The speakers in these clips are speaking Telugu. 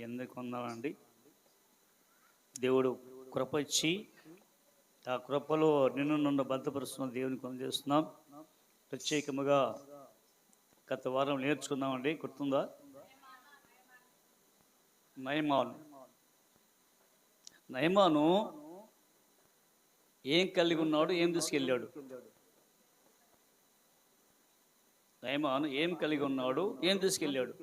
ఎందుకు ఉన్నామండి? దేవుడు కృప ఇచ్చి ఆ కృపలో నన్ను భద్రపరుస్తున్న దేవునికి అందజేస్తున్నాం. ప్రత్యేకముగా గత వారం నేర్చుకున్నామండి, గుర్తుందా? నయమాను ఏం కలిగి ఉన్నాడు, ఏం తీసుకెళ్ళాడు? నయమాను ఏం కలిగి ఉన్నాడు, ఏం తీసుకెళ్ళాడు?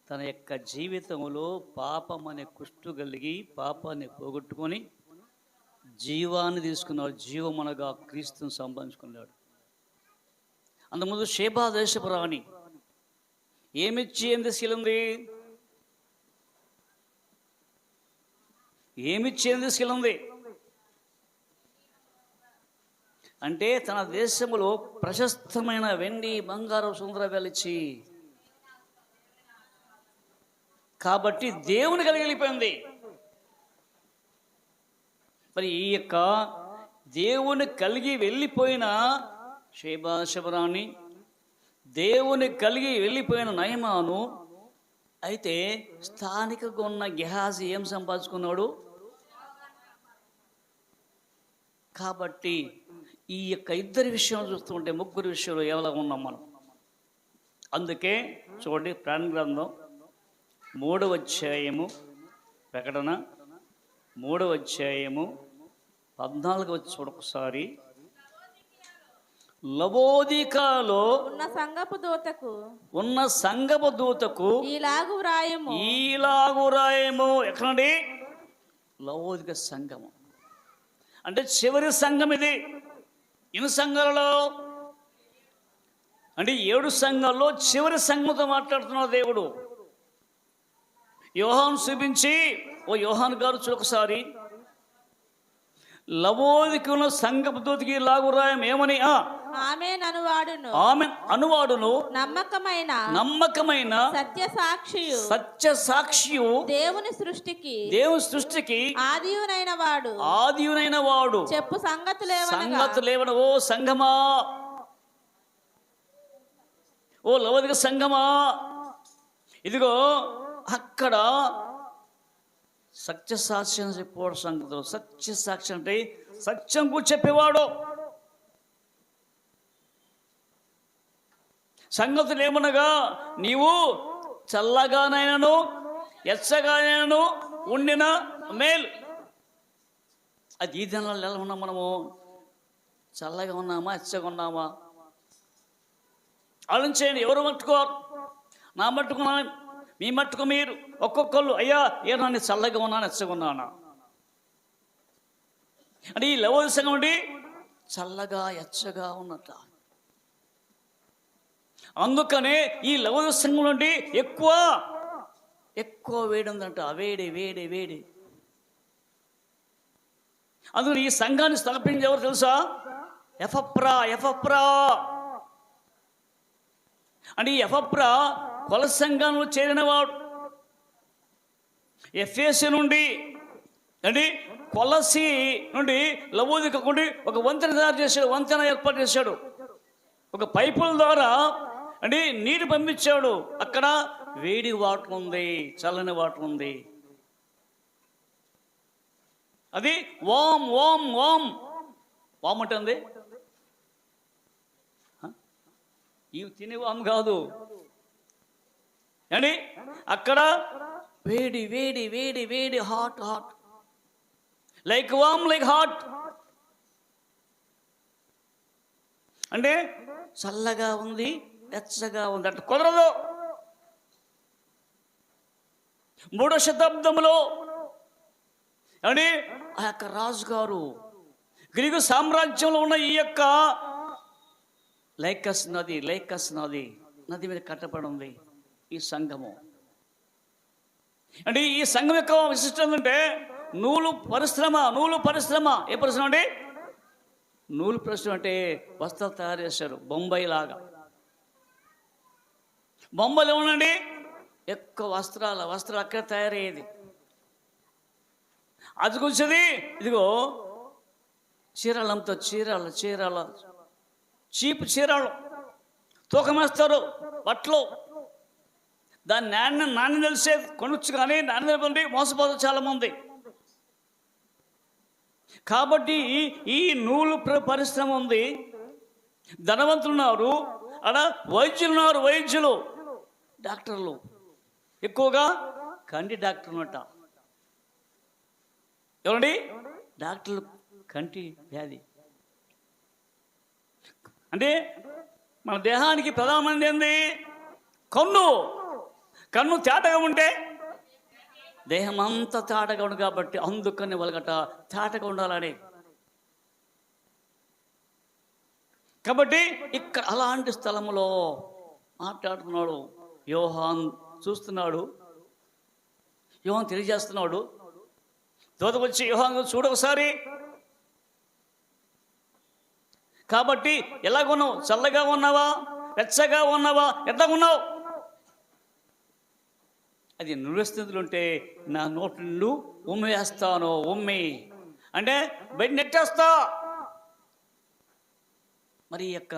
తన యొక్క జీవితంలో పాపం అనే కుష్టు కలిగి పాపాన్ని పోగొట్టుకొని జీవాన్ని తీసుకున్నాడు. జీవం అనగా క్రీస్తుని సంపాదించుకున్నాడు. అంతకుముందు షేబా దేశపు రాణి ఏమిచ్చి ఏం తీసుకెళ్ళింది? ఏమిచ్చి ఏం తీసుకెళ్ళింది అంటే తన దేశంలో ప్రశస్తమైన వెండి బంగారం సుందరవేలు ఇచ్చి, కాబట్టి దేవుని కలిగి వెళ్ళిపోయింది. మరి ఈ యొక్క దేవుని కలిగి వెళ్ళిపోయిన శబరాన్ని, దేవుని కలిగి వెళ్ళిపోయిన నయమాను అయితే స్థానికంగా ఉన్న గెహాజీ ఏం సంపాదించుకున్నాడు? కాబట్టి ఈ యొక్క ఇద్దరి విషయంలో చూస్తుంటే ముగ్గురు విషయంలో ఎలా ఉన్నాం మనం? అందుకే చూడండి, ప్రాణ గ్రంథం 3వ అధ్యాయము, ప్రకటన 3వ అధ్యాయము 14వ చూడొకసారి. లవోదికలో ఉన్న సంఘపు దూతకు ఈలాగు వ్రాయము. ఎక్కడండి? లవోదిక సంఘము అంటే చివరి సంఘం ఇది. ఎన్ని సంఘాలలో అంటే 7 సంఘాల్లో చివరి సంఘంతో మాట్లాడుతున్నాడు దేవుడు. యోహాను చూపించి, ఓ యోహాను గారు చూడొకసారి, లవోదికుల సంఘపు దూతకి ఇలాగు వ్రాయం ఏమని? ఆమెన్ అనువాడును నమ్మకమైన సత్య సాక్షియు దేవుని సృష్టికి ఆదియునైన వాడు చెప్పు సంగతులేవన. ఓ సంఘమా, ఓ లవోదిక సంఘమా, ఇదిగో అక్కడ సత్యసాక్షి అని చెప్పేవాడు సంగతులు. సత్యసాక్షి అంటే సత్యం కూడా చెప్పేవాడు. సంగతులు ఏమనగా, నీవు చల్లగానైనను ఎచ్చగానైనను ఉండిన మేలు. అది ఈ దినాల్లో ఎలా ఉన్నాం మనము? చల్లగా ఉన్నామా, ఎచ్చగా ఉన్నామా? ఆలోచించండి. ఎవరు మట్టుకోరు? నా మట్టుకున్నాను, మీ మట్టుకు మీరు ఒక్కొక్కళ్ళు, అయ్యా ఏ నన్ను చల్లగా ఉన్నాను, ఎచ్చగా ఉన్నానా అంటే ఈ లవోదిక సంఘం ఉండి చల్లగా ఎచ్చగా ఉన్నట్ట. అందుకనే ఈ లవోదిక సంఘం నుండి ఎక్కువ వేడి ఉందంట. వేడి. అందుకని ఈ సంఘాన్ని స్థాపించి ఎవరు తెలుసా? ఎఫప్రా అంటే ఈ ఎఫప్రా కొల సంఘంలో చేరినవాడు. ఎఫెసు నుండి అంటే కొలసి నుండి లవోదిక నుండి ఒక వంతెన తయారు చేశాడు, వంతెన ఏర్పాటు చేశాడు. ఒక పైపుల ద్వారా అంటే నీరు పంపించాడు. అక్కడ వేడి వాటర్ ఉంది, చల్లని వాటర్ ఉంది. అది వామ్ అంటే ఇవి తినే వామ్ కాదు అండి. అక్కడ వేడి హాట్ లైక్ వామ్ లైక్ హాట్ అంటే చల్లగా ఉంది, వెచ్చగా ఉంది అంటే కుదరదు. 3వ శతాబ్దంలో అంటే ఆ యొక్క రాజుగారు గ్రీకు సామ్రాజ్యంలో ఉన్న ఈ యొక్క లైకస్ నది మీద కట్టబడి ఉంది ఈ సంఘము. అంటే ఈ సంఘం యొక్క విశిష్టత అంటే నూలు పరిశ్రమ. ఏ పరిశ్రమ అండి? నూలు పరిశ్రమ అంటే వస్త్రాలు తయారు చేశారు, బొంబాయి లాగా. బొంబాయిలో ఏమనండి ఎక్కువ వస్త్రాలు అక్కడ తయారయ్యేది. అది కూర్చొని ఇదిగో చీరలంతా చీరాల చీపు చీరలు తూకమేస్తారు బట్టలు. దాని నాణ్యం తెలిసే కొనొచ్చు, కానీ నాణ్యం తెలిపి మోసపోతారు చాలామంది. కాబట్టి ఈ నూలు పరిశ్రమ ఉంది, ధనవంతులు ఉన్నారు, అలా వైద్యులు ఉన్నారు, వైద్యులు డాక్టర్లు ఎక్కువగా కంటి డాక్టర్లు అంట. ఏమండి డాక్టర్లు కంటి వ్యాధి అంటే మన దేహానికి ప్రధానమైనది ఏంది? కన్ను. కన్ను తేటగా ఉంటే దేహం అంతా తేటగా ఉంది, కాబట్టి అందుకని వాళ్ళగట తేటగా ఉండాలని. కాబట్టి ఇక్కడ అలాంటి స్థలంలో మాట్లాడుతున్నాడు యోహాన్. చూస్తున్నాడు, యోహాన్ తెలియజేస్తున్నాడు. దూత వచ్చి యోహాన్ చూడొకసారి. కాబట్టి ఎలాగున్నావు? చల్లగా ఉన్నావా, వెచ్చగా ఉన్నావా, ఎట్లా ఉన్నావు? అది నువ్వెస్థితులు ఉంటే నా నోటి నుండి ఉమ్మి వేస్తాను. ఉమ్మి అంటే బయట నెట్టేస్తా. మరి ఈ యొక్క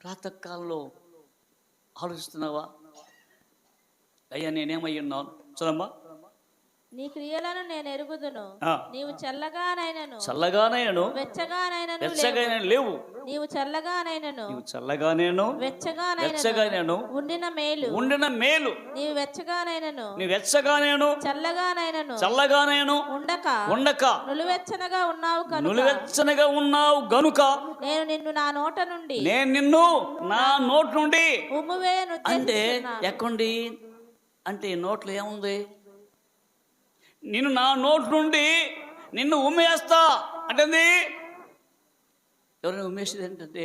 ప్రాతకాలంలో ఆలోచిస్తున్నావా? అయ్యా నేనేమై ఉన్నాను? చదమ్మా. నీ క్రియలను నేను ఎరుగుదును. నీవు చల్లగానైనను వెచ్చగానైనను లేవు. నీవు చల్లగానైనను వెచ్చగానైనను ఉండిన మేలు నీవు వెచ్చగానైనను చల్లగానైనను ఉండక నులువెచ్చనగా ఉన్నావు గనుక నేను నిన్ను నా నోట నుండి ఉమ్మువేయను. అంటే ఎక్కండి అంటే నోట్లో ఏముంది? నేను నా నోటి నుండి నిన్ను ఉమ్మేస్తా అంటే ఎవరైనా ఉమ్మేసేది ఏంటంటే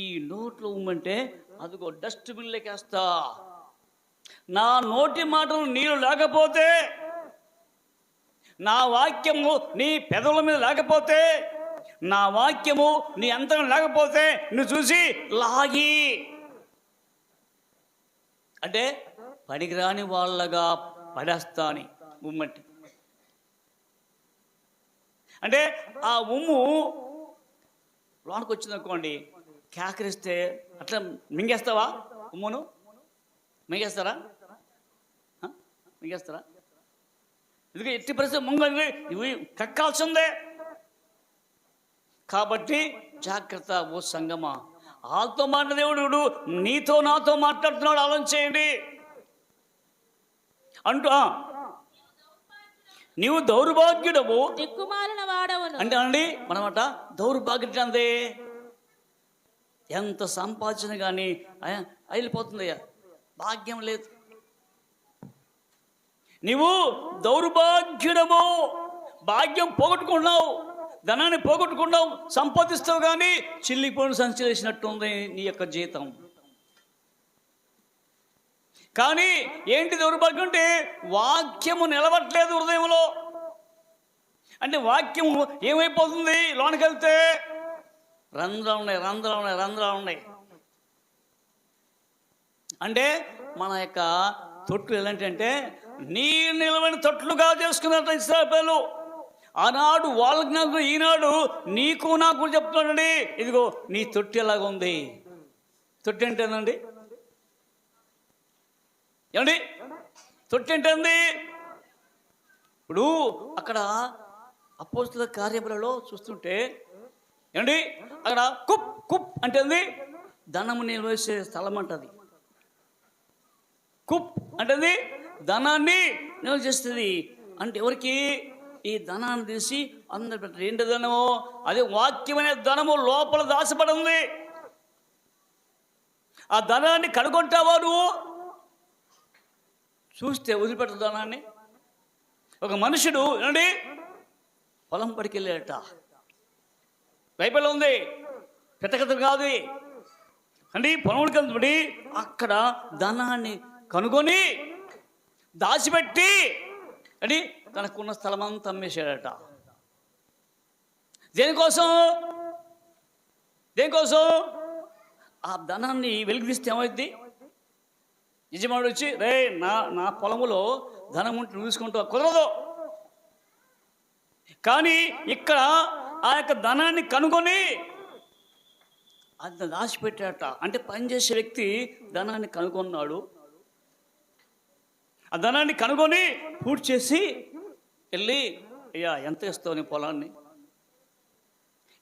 ఈ నోట్లో ఉమ్మంటే అదిగో డస్ట్బిన్లోకి వేస్తా. నా నోటి మాటలు నీరు లేకపోతే, నా వాక్యము నీ పెదవుల మీద లేకపోతే, నా వాక్యము నీ అంతరం లేకపోతే నువ్వు చూసి లాగి అంటే పనికిరాని వాళ్ళగా పడేస్తా అని ఉమ్మంటే. అంటే ఆ ఉమ్ము లోనికి వచ్చింది అనుకోండి, కేకరిస్తే అట్లా మింగేస్తావా? ఉమ్మును మింగేస్తారా? ఎందుకంటే ఎట్టి పరిస్థితి ముంగండి ఇవి కక్కాల్సిందే. కాబట్టి జాగ్రత్త ఓ సంగమా. వాళ్ళతో మాట్లాడే దేవుడు నీతో నాతో మాట్లాడుతున్నాడు, ఆలోచన చేయండి అంటూ. నీవు దౌర్భాగ్యుడవు, దిక్కుమాలిన వాడవును అంటే అండి మనమాట దౌర్భాగ్యం అందే. ఎంత సంపాదన కానీ అయిపోతుందయ్యా, భాగ్యం లేదు. నీవు దౌర్భాగ్యుడము, భాగ్యం పోగొట్టుకున్నావు, ధనాన్ని పోగొట్టుకున్నావు, సంపాదిస్తావు కానీ చిల్లిపోయిన సంచలేసినట్టుంది నీ యొక్క జీతం. కానీ ఏంటి దౌర్భాగ్యం అంటే వాక్యము నిలవట్లేదు హృదయంలో. అంటే వాక్యము ఏమైపోతుంది? లోనికి వెళ్తే రంధ్రాలు ఉన్నాయి. అంటే మన యొక్క తొట్లు ఎలాంటి అంటే నీరు నిలవని తొట్లుగా చేసుకున్నారు ఇశ్రాయేలు. ఆనాడు వాళ్ళకి నాకు, ఈనాడు నీకు నాకు చెప్తున్నాడండి, ఇదిగో నీ తొట్టి ఎలాగ ఉంది. తొట్టి ఏంటండి? ఏమండి తొట్టి ఏంటండి? ఇప్పుడు అక్కడ అపోస్తుల కార్యములలో చూస్తుంటే ఏమండి అక్కడ కుప్ అంటే ధనము నిల్వేసే స్థలం అంటది. కుప్ అంటే ధనాన్ని నిల్వ చేస్తుంది. అంటే ఎవరికి? ఈ ధనాన్ని తీసి అందరు పెట్టారు. ఏంటి ధనము? అదే వాక్యం అనే ధనము లోపల దాచబడి ఉంది. ఆ ధనాన్ని కనుగొంటావా నువ్వు? చూస్తే వదిలిపెట్టదు ధనాన్ని. ఒక మనుషుడు ఏమండి పొలం పడికెళ్ళాడట. బైబిల్ ఉంది, పెట్టకథ కాదు అండి. పొలంకి వెళ్తుబడి అక్కడ ధనాన్ని కనుగొని దాచిపెట్టి అని తనకున్న స్థలం అంతా అమ్మేశాడట. దేనికోసం? ఆ ధనాన్ని వెలికి తీస్తే ఏమైంది? యజమానుడు వచ్చి, రే నా పొలములో ధనం ఉంటే నువ్వు తీసుకుంటావు, కుదరదు. కానీ ఇక్కడ ఆ యొక్క ధనాన్ని కనుగొని అది దాచిపెట్టాట. అంటే పనిచేసే వ్యక్తి ధనాన్ని కనుగొన్నాడు, ఆ ధనాన్ని కనుగొని పూర్తి చేసి వెళ్ళి, అయ్యా ఎంత ఇస్తావు నీ పొలాన్ని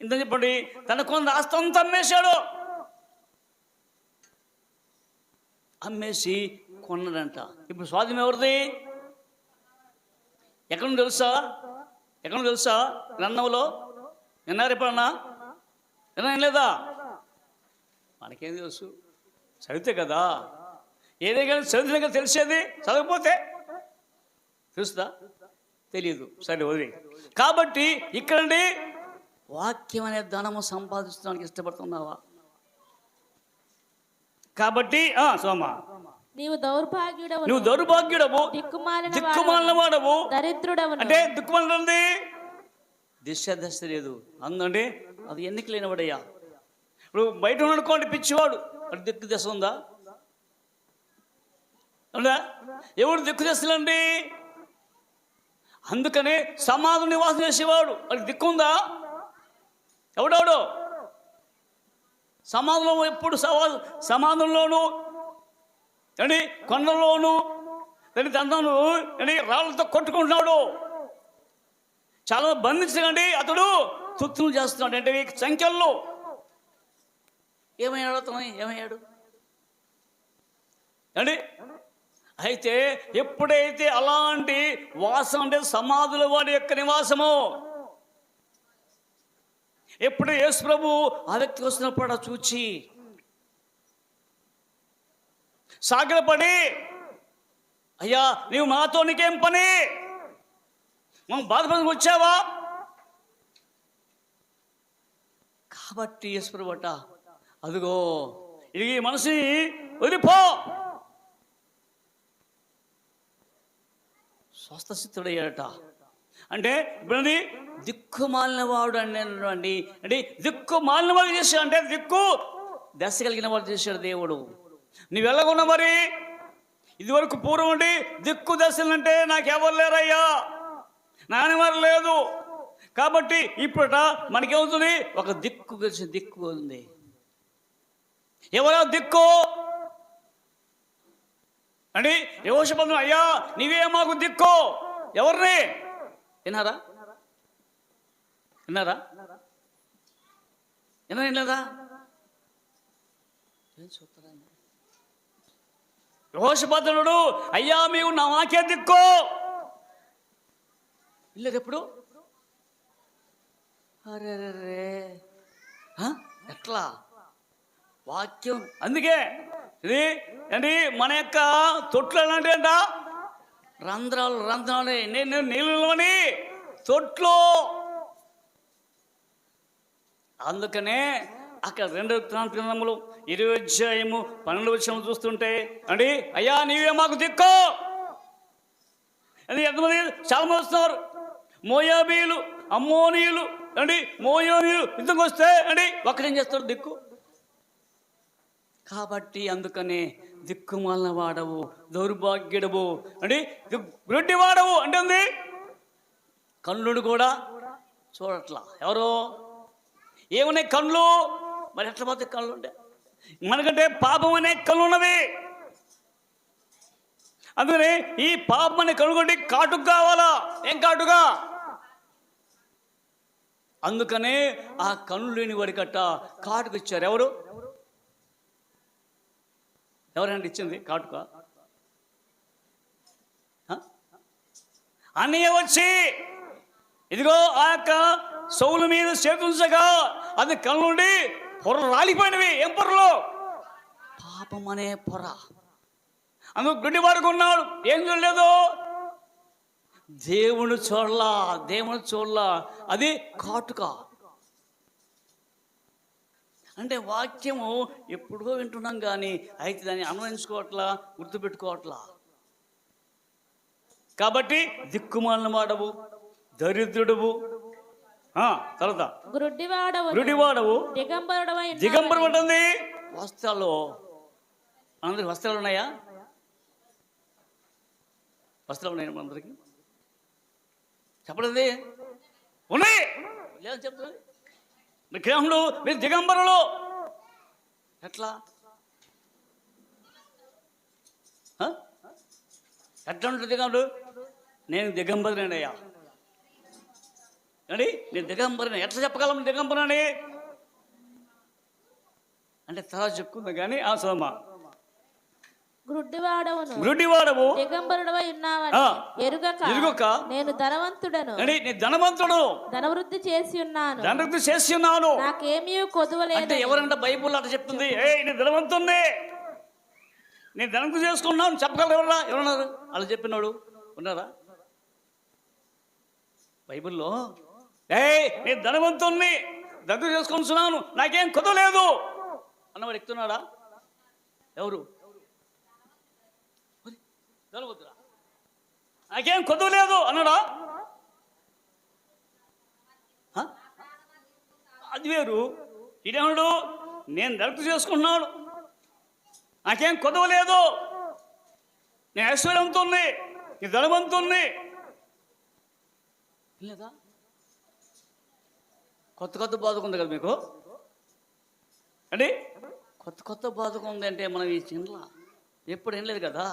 ఇంత చెప్పండి. తన కొంత ఆస్తి అంతా అమ్మేశాడు. అమ్మేసి కొన్నాడంట. ఇప్పుడు స్వాధీనం ఎవరిది? ఎక్కడ తెలుసా? ఎక్కడ తెలుసా? గ్రంథంలో విన్నారు ఎప్పుడన్నా? విన్నాం లేదా? మనకేం తెలుసు? చదివితే కదా. ఏదే కానీ చదివితే కదా తెలిసేది. చదవకపోతే తెలుస్తుందా? తెలియదు. సరే వదిలే. కాబట్టి ఇక్కడండి వాక్యం అనే ధనము సంపాదించడానికి ఇష్టపడుతున్నావా? కాబట్టి సోమ నీవు దౌర్భాగ్యుడవు, దిక్కుమాలిన వాడవు, దరిద్రుడవు. అంటే దిక్కుమాలినది దశ లేదు అందండి. అది ఎన్నిక లేనివాడయ్యా. ఇప్పుడు బయట అనుకోండి పిచ్చివాడు, అది దిక్కు దశ ఉందా? అవునా? ఎవడు దిక్కు దశలండి? అందుకనే సమాధి నివాసం చేసేవాడు, అది దిక్కుందా? ఎవడెవడు సమాధంలో ఎప్పుడు సమాధంలోను అని కొండల్లోను దాని దండను అని రాళ్ళతో కొట్టుకుంటున్నాడు. చాలా బంధించకండి అతడు తుత్తులు చేస్తున్నాడు. అంటే సంఖ్యల్లో ఏమయ్యాడు అతను? ఏమయ్యాడు అండి? అయితే ఎప్పుడైతే అలాంటి వాసం అంటే సమాధుల వాడి యొక్క నివాసము, ఎప్పుడు యేసు ప్రభు ఆ వ్యక్తి వస్తున్నప్పుడు చూచి సాగిలపడి, అయ్యా నీవు మాతో నీకేం పని? మనం బాధపడి వచ్చావా? కాబట్టి యేసు ప్రభు అట, అదిగో ఇది మనిషిని వదిలిపో, స్వస్థసిద్ధుడయ్యాడట. అంటే ఇప్పుడు దిక్కుమాలిన వాడు అండి. అంటే దిక్కుమాలిన వాడు చేశాడు, అంటే దిక్కు దశ కలిగిన వాడు చేశాడు దేవుడు. నువ్వు వెళ్ళకున్నా మరి ఇదివరకు పూర్వం అండి దిక్కు దశలంటే నాకెవరు లేరయ్యా, నాన్నవారు లేదు. కాబట్టి ఇప్పుడట మనకేమవుతుంది? ఒక దిక్కు కలిసి దిక్కు ఉంది. ఎవరో దిక్కు అండి. యెహోషాపాతు, అయ్యా నీవే మాకు దిక్కు. ఎవరిని విన్నారా? విన్నారా? వినలేదా? యెహోషాపాతు, అయ్యా మేము నాకే దిక్కు. వెళ్ళేది ఎప్పుడు? అరే ఎట్లా వాక్యం? అందుకే ఇది ఏంటి మన యొక్క తొట్లు ఎలాంటి అంట? రంధ్రాలు నేను నీళ్ళలోని తొట్లు. అందుకనే అక్కడ 2 గ్రంథములు 20:12 చూస్తుంటే అండి, అయ్యా నీవే మాకు దిక్కు అని ఎంతమంది చాలా మంది వస్తున్నారు. మోయాబీలు, అమ్మోనీయులు అండి, మోయోనీయులు యుద్ధంకి వస్తే అండి ఒక్కడేం చేస్తాడు? దిక్కు. కాబట్టి అందుకనే దిక్కుమాలిన వాడవు, దౌర్భాగ్యుడవు అంటే గుడ్డి వాడవు అంటే ఉంది. కన్నుడు కూడా చూడట్లా. ఎవరో ఏమనే కళ్ళు మరి ఎట్లా పోతే కళ్ళు ఉంటే మనకంటే పాపం అనే కళ్ళు ఉన్నవి. అందుకని ఈ పాపం అనే కళ్ళు కొట్టి కాటుకు కావాలా? ఏం కాటుగా? అందుకనే ఆ కళ్ళు లేని వాడికట్ట కాటుకు ఇచ్చారు. ఎవరండి ఇచ్చింది కాటుక? అన్నయ్య వచ్చి ఇదిగో ఆ యొక్క సౌలు మీద చేతుంచగా అది కళ్ళుండి పొర రాలిపోయినవి. ఏం పొరలు? పాపం అనే పొర. అందుకు గుడ్డి పడుకున్నాడు, ఏం చూడలేదు. దేవుని చూడలా. అది కాటుక. అంటే వాక్యము ఎప్పుడో వింటున్నాం కానీ అయితే దాన్ని అన్వయించుకోవట్లా, గుర్తుపెట్టుకోవట్లా. కాబట్టి దిక్కుమాలిన వాడవు, దరిద్రుడువు, తర్వాత గుడ్డివాడవు, దిగంబరు ఉంటుంది. వస్త్రాలు అందరికి వస్త్రాలు ఉన్నాయా? వస్త్రాలు ఉన్నాయి అందరికి? చెప్పలేదు. ఉన్నాయి లేదని చెప్తుంది. విగ్రహంలో మీరు దిగంబరులు. ఎట్లా? ఎట్లా ఉంటుంది దిగంబరుడు? నేను దిగంబరుని అయ్యా అండి, నేను దిగంబరుని. ఎట్లా చెప్పగలం దిగంబరుని అంటే తర్వాత చెప్పుకుందాం కానీ ఆ సోమ గుడ్డివాడవు దిగంబరుడవై ఉన్నావని ఎరుగక నేను ధనవంతుడను అండి, నేను ధనవంతుడు, ధనవృద్ధి చేసి ఉన్నాను, నాకేమీ కొదువలేదు. అంటే ఎవరంటే బైబుల్ అట్లా చెప్తుంది, నేను ధనవంతుణ్ణి, నేను ధనవంతు చేసుకున్నాను చెప్పగలరు ఎవరన్నారు? అలా చెప్పినాడు ఉన్నారా బైబిల్లో? నేను ధనవంతుణ్ణి, దగ్గర చేసుకుంటున్నాను, నాకేం కుదరలేదు అన్నవాడు ఎక్కుతున్నాడా? ఎవరు? ధనవంతుడా, నాకేం కుదరలేదు అన్నాడా? అది వేరు. ఇదేమన్నాడు? నేను దళిత చేసుకుంటున్నాడు, నాకేం కుదవలేదు, నేను ఐశ్వర్యంతోని, నీ ధనవంతుణ్ణి. లేదా కొత్త బాధకుంది కదా మీకు అండి? కొత్త బాధకుంది అంటే మనం ఈ చిన్న ఎప్పుడు ఏం లేదు కదా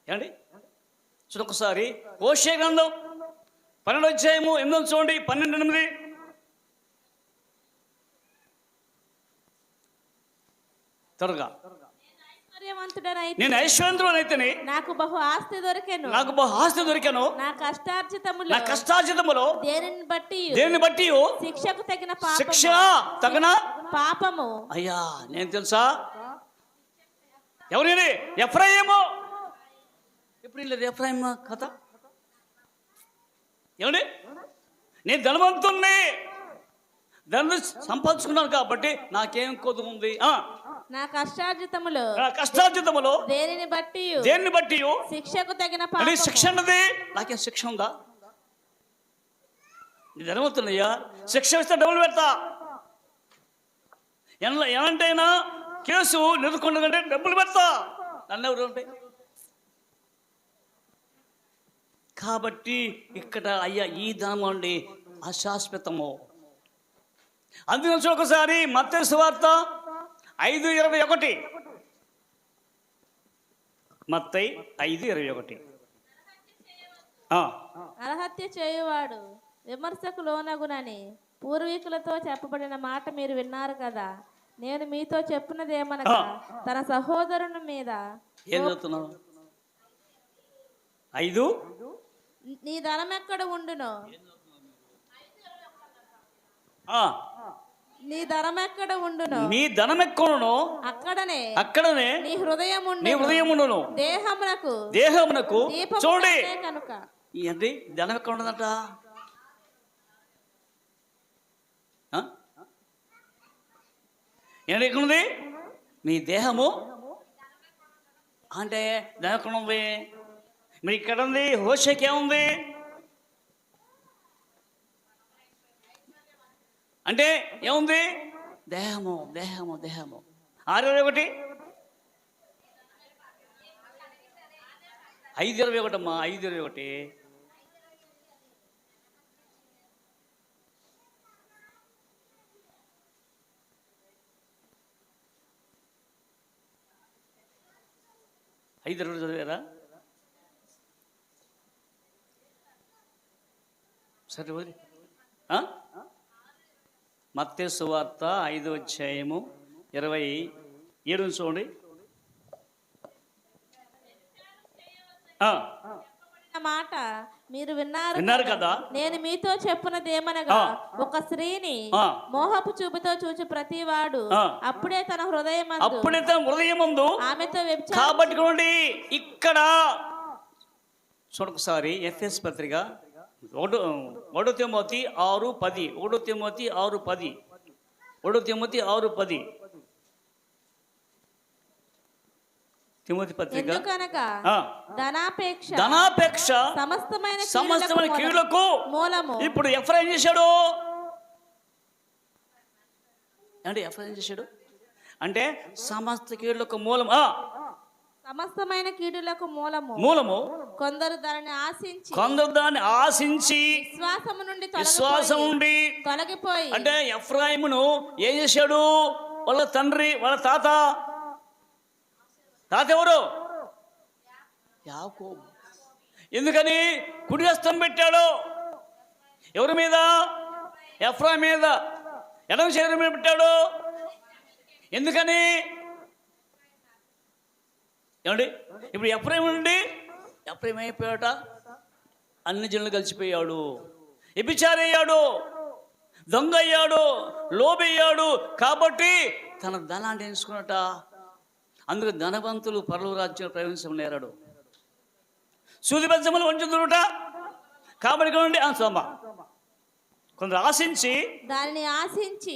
ఏమండి? చూడొకసారి హోషేయ గ్రంథం 12వ అధ్యాయము 8 చూడండి, 12:8. త్వరగా. నేను ఐశ్వర్యవంతుడనైతేనే నాకు బహు ఆస్తి దొరికెను, నా కష్టార్జితములో దేనిని బట్టి శిక్షకు తగిన పాపము. అయ్యా నేను తెలుసా ఎవరిని? ఎఫ్రాయిము. ఎప్పుడు లేదు ఎఫ్రాయిము కథ ఏమండి? నేను ధనవంతుణ్ణి, ధనం సంపాదించుకున్నాను కాబట్టి నాకేం కొద్దు ఉంది. నా కష్టార్జితములో దేనిని బట్టి శిక్షకు తగిన శిక్ష అన్నది. నాకేం శిక్ష ఉందా? నీ ధనవంతున్నయ్యా, శిక్ష ఇస్తే డబ్బులు పెడతా. ఎలాంటైనా కేసు నిలుకుంటుందంటే డబ్బులు పెడతా. నన్ను ఎవరు ఉంటాయి కాబట్టి ఇక్కడ అయ్యా ఈ ధనం అండి అశాశ్వతము. అందుకని ఒకసారి మత్తయి సువార్త 5:21. మత్తయి 5:21. నరహత్య చేయువాడు విమర్శకు లోనగునని పూర్వీకులతో చెప్పబడిన మాట మీరు విన్నారు కదా. నేను మీతో చెప్పినదేమనగా తన సహోదరుని మీద ఏం చదువుతున్నావు? 5 నీ ధనం ఎక్కడ ఉండునో నీ ధనం ఎక్కడ ఉండునో అక్కడనే నీ హృదయం ఉండును. దేహమునకు చూడండి కనుక ఏంటి ధనం ఎక్కడ ఉండదంట? ఏంటి ఎక్కడ ఉంది? మీ దేహము అంటే ధనం ఎక్కడ ఉంది? మరి ఇక్కడ ఉంది. హోషేకి ఏముంది అంటే ఏముంది? దేహము. 6:21. 5:21 అమ్మా, 5:21. చదివారా? సరే వదిలి. మత్తయి సువార్త 5వ అధ్యాయము 27 చూడండి. మాట మీరు విన్నారు కదా. నేను మీతో చెప్పున్నదేమనగా ఒక స్త్రీని మోహపు చూపుతో చూచి ప్రతివాడు అప్పుడే తన హృదయమందు ఆమెతో వ్యభిచారం. కాబట్టి ఇక్కడ చూడొకసారి ఎఫెసు పత్రిక 1 తిమోతి 6:10. 1 తిమోతి 6:10. 1 తిమోతి 6:10. తిమోతి పత్రిక. ధనాపేక్ష సమస్తమైన కీడులకు మూలము. ఇప్పుడు ఎఫ్రాయిం చేశాడు అంటే సమస్త కీడులకు మూలం. సమస్తమైన కీడులకు మూలము. కొందరు దానిని ఆశించి విశ్వాసం నుండి తొలగిపోయి. అంటే ఎఫ్రాయిమును ఏం చేశాడు? వాళ్ళ తండ్రి, వాళ్ళ తాత ఎవరు? యాకోబు. ఎందుకని కుడి హస్తం పెట్టాడు? ఎవరి మీద? ఎఫ్రాయిం మీద. ఎడమ శరీరం మీద పెట్టాడు. ఎందుకని? ఏమండి, ఇప్పుడు ఎఫ్రాయిం నుండి ఎఫ్రాయిం అయిపోయాట, అన్ని జనులు కలిసిపోయాడు, వ్యభిచారి అయ్యాడు, దొంగ అయ్యాడు, లోబయ్యాడు. కాబట్టి తన ధనాన్ని ఎంచుకున్నట. అందుకు ధనవంతులు పరలోక రాజ్యంలో ప్రవేశం నేరాడు. సూది బెజ్జములు వంచుదురుట. కాబట్టి చూడండి సోమ కొందరు ఆశించి దానిని ఆశించి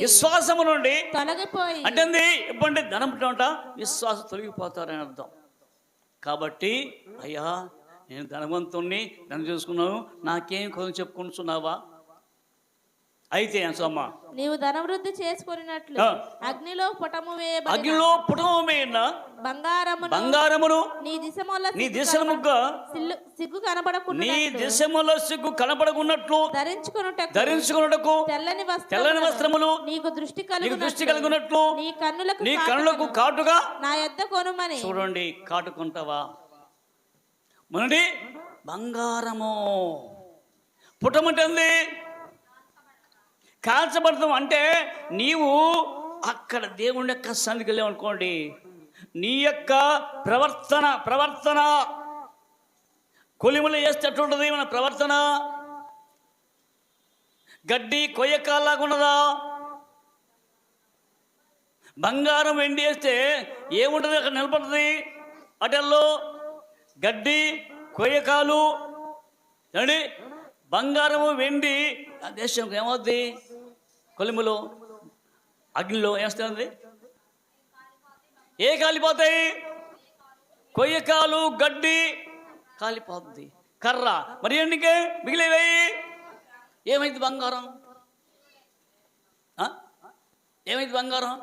విశ్వాసము నుండి తొలగిపోయి, అంటే ఇవ్వండి ధనం ఉంట విశ్వాసం తొలగిపోతారని అర్థం. కాబట్టి అయ్యా, నేను ధనవంతుణ్ణి, ధనం చూసుకున్నాను, నాకేం కొంచెం చెప్పుకుంటున్నావా? అయితే సోమ నీవు ధనవృద్ధి చేసుకున్నట్లు అగ్నిలో పుటము వేయన బంగారమును నీ దిశముగా సిగ్గు కనబడకున్నట్లు ధరించుకొనుటకు తెల్లని వస్త్రములు నీకు దృష్టి కలిగినట్లు నీ కన్నులకు కాటుగా నా యొద్ద కొనుమని. చూడండి, కాటుకుంటావా? మొదటి బంగారము పుటమంటుంది కాల్చబడతాం. అంటే నీవు అక్కడ దేవుని యొక్క సన్నిధికి వెళ్ళావు అనుకోండి, నీ యొక్క ప్రవర్తన కొలిములు వేసేటట్టుంటుంది. మన ప్రవర్తన గడ్డి కొయ్యకాలాగా ఉన్నదా? బంగారం వెండి వేస్తే ఏముంటుంది? అక్కడ నిలబడుతుంది. అటల్లో గడ్డి కొయ్యకాలు అండి. బంగారము వెండి ఆ దేశం ఏమవుద్ది? కొలిములో అగ్నిలో వేస్తుంది. కాలిపోతాయి? కొయ్యకాలు గడ్డి కాలిపోతుంది. కర్ర మరి ఎందుకే మిగిలేవేయి? ఏమైంది బంగారం? ఏమైంది బంగారం?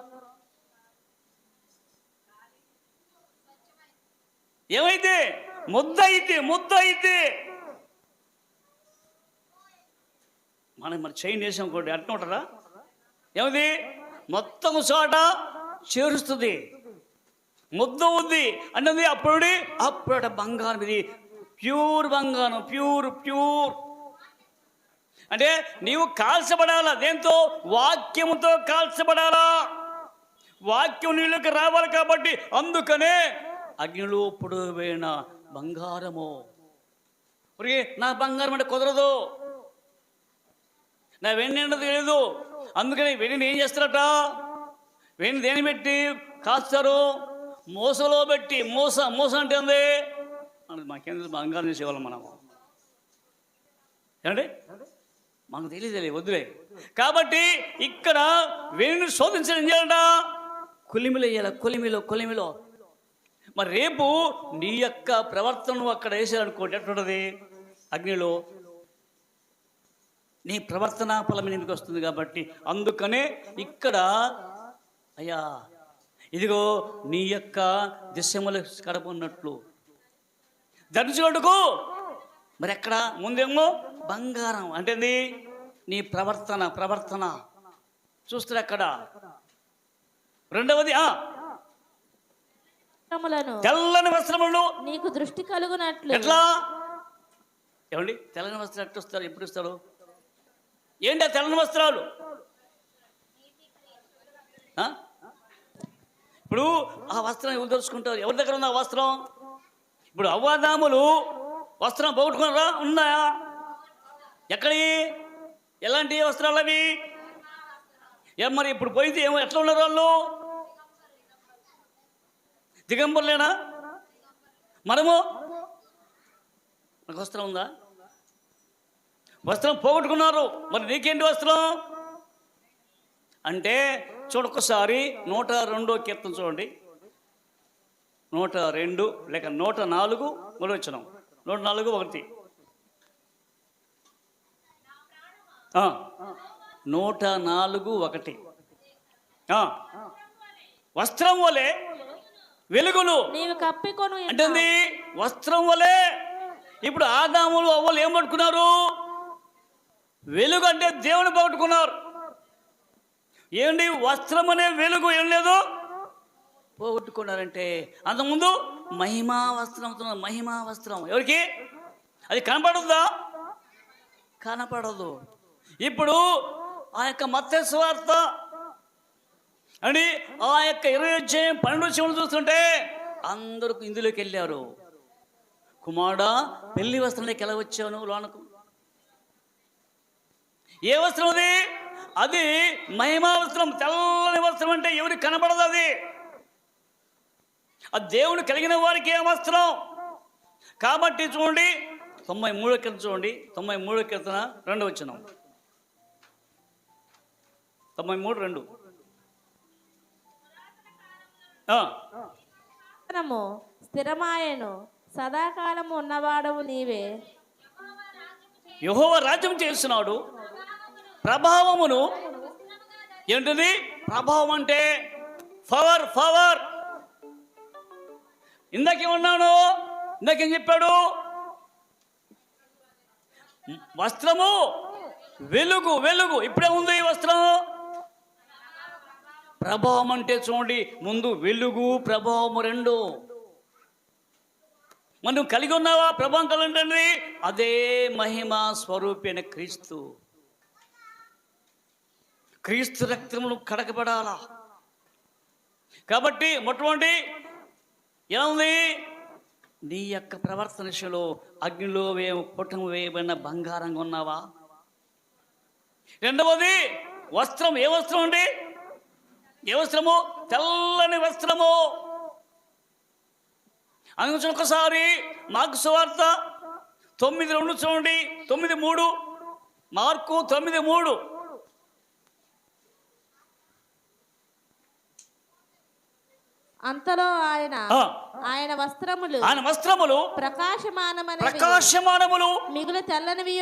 ఏమైతే? ముద్ద అయితే మరి చైన్ వేసాం అనుకోండి, అట్లా ఉంటుందా? ఏమిది? మొత్తం చోట చేరుస్తుంది. ముద్ద ఉంది అన్నది అప్పుడు బంగారం. ఇది ప్యూర్ బంగారం, ప్యూర్ అంటే నీవు కాల్చబడాలా? దేంతో? వాక్యముతో కాల్చబడాలా. వాక్యం నీళ్ళకి రావాలి. కాబట్టి అందుకనే అగ్నిలో పొడవైన బంగారము. నా బంగారం అంటే కుదరదు, నా వెండి అన్నది తెలియదు. అందుకని వెండిని ఏం చేస్తారట? వెండి దేని పెట్టి కాస్తారు? మోసలో పెట్టి. మోస అంటే ఉంది మాకేంద్ర బంగారం చేసేవాళ్ళం మనము. ఏమండి, మనకు తెలియదు, వద్దులే. కాబట్టి ఇక్కడ వెండిని శోధించడం ఏం చేయాలట? కొలిమిలో వేయాలి. కొలిమిలో. మరి రేపు నీ యొక్క ప్రవర్తనను అక్కడ వేసారనుకోండి, ఎట్లుంటుంది? అగ్నిలో నీ ప్రవర్తన ఫలం ఎందుకు వస్తుంది. కాబట్టి అందుకనే ఇక్కడ అయ్యా, ఇదిగో నీ యొక్క దిశములు కడపన్నట్లు ధరించుకోడుకు. మరి ఎక్కడ? ముందేమో బంగారం అంటే నీ ప్రవర్తన చూస్తారు అక్కడ. రెండవది తెల్లని వస్త్రములు నీకు దృష్టి కలుగునట్లు. ఎట్లా? ఏమండి, తెల్లని వస్త్రాలు ఎట్టు వస్తారు? ఎప్పుడు ఇస్తారు? ఏంటి ఆ తెల్లని వస్త్రాలు? ఇప్పుడు ఆ వస్త్రం ఎవరు దొరుచుకుంటారు? ఎవరి దగ్గర ఉంది ఆ వస్త్రం? ఇప్పుడు అవ్వాదాములు వస్త్రం పోగొట్టుకున్నారా? ఉన్నాయా? ఎక్కడి? ఎలాంటి వస్త్రాలు అవి? మరి ఇప్పుడు పోయితే ఏమో ఎట్లా ఉన్నారు వాళ్ళు? దిగంబరులేనా? మనము నాకు వస్త్రం ఉందా? వస్త్రం పోగొట్టుకున్నారు. మరి నీకేంటి వస్త్రం అంటే? చూడొక్కసారి 102 కీర్తన చూడండి. 102 లేక 104 మొదలువచనం. 104:1. 104:1. వస్త్రం వలె వెలుగును నీవు కప్పికొను అంటే వస్త్రం వలె. ఇప్పుడు ఆదాములు అవ్వలు ఏం పట్టుకున్నారు? వెలుగు అంటే దేవుని పోగొట్టుకున్నారు. ఏంటి? వస్త్రం అనే వెలుగు ఏం లేదు, పోగొట్టుకున్నారంటే. అంతకుముందు మహిమా వస్త్రం అవుతున్నారు. మహిమా వస్త్రం ఎవరికి? అది కనపడుతుందా? కనపడదు. ఇప్పుడు ఆ యొక్క మత్తయి సువార్త అని ఆ యొక్క 20:12 చూస్తుంటే అందరూ ఇందులోకి వెళ్ళారు. కుమారుడా, పెళ్లి వస్త్రంలోకి ఎలా వచ్చావు నువ్వు లోనకు? ఏ వస్త్రం అది? అది మహిమా వస్త్రం, తెల్లని వస్త్రం. అంటే ఎవరికి కనపడదు అది. అది దేవుడు కలిగిన వారికి ఏ వస్త్రం. కాబట్టి చూడండి 93 కీర్తన చూడండి. 93 కీర్తన 2 వచనం. 93:2. స్థిరమాయను, సదాకాలము ఉన్నవాడవు నీవే. యెహోవా రాజ్యం చేస్తున్నాడు. ప్రభావమును ఏంటిది? ప్రభావం అంటే పవర్. ఇందాకేమన్నాను? ఇందాకేం చెప్పాడు? వస్త్రము వెలుగు. ఇప్పుడే ఉంది వస్త్రం. ప్రభావం అంటే చూడండి, ముందు వెలుగు, ప్రభావము 2. మనం కలిగి ఉన్నావా? ప్రభావం కలిగి అదే మహిమ స్వరూపి అయిన క్రీస్తు రక్తములు కడగబడాలా. కాబట్టి మొట్టమొదటి ఎలా ఉంది? నీ యొక్క ప్రవర్తన విషయంలో అగ్నిలో పుటము వేయబడిన బంగారంగా ఉన్నావా? రెండవది వస్త్రం. ఏ వస్త్రం అండి? ఏ వస్త్రము? తెల్లని వస్త్రము. అందుకు ఒకసారి మార్కు సువార్త 9:2 చూడండి. 9:3 మార్కు 9:3. అంతలో ఆయన వస్త్రములు ప్రకాశమానములు మిగులు తెల్లనివి.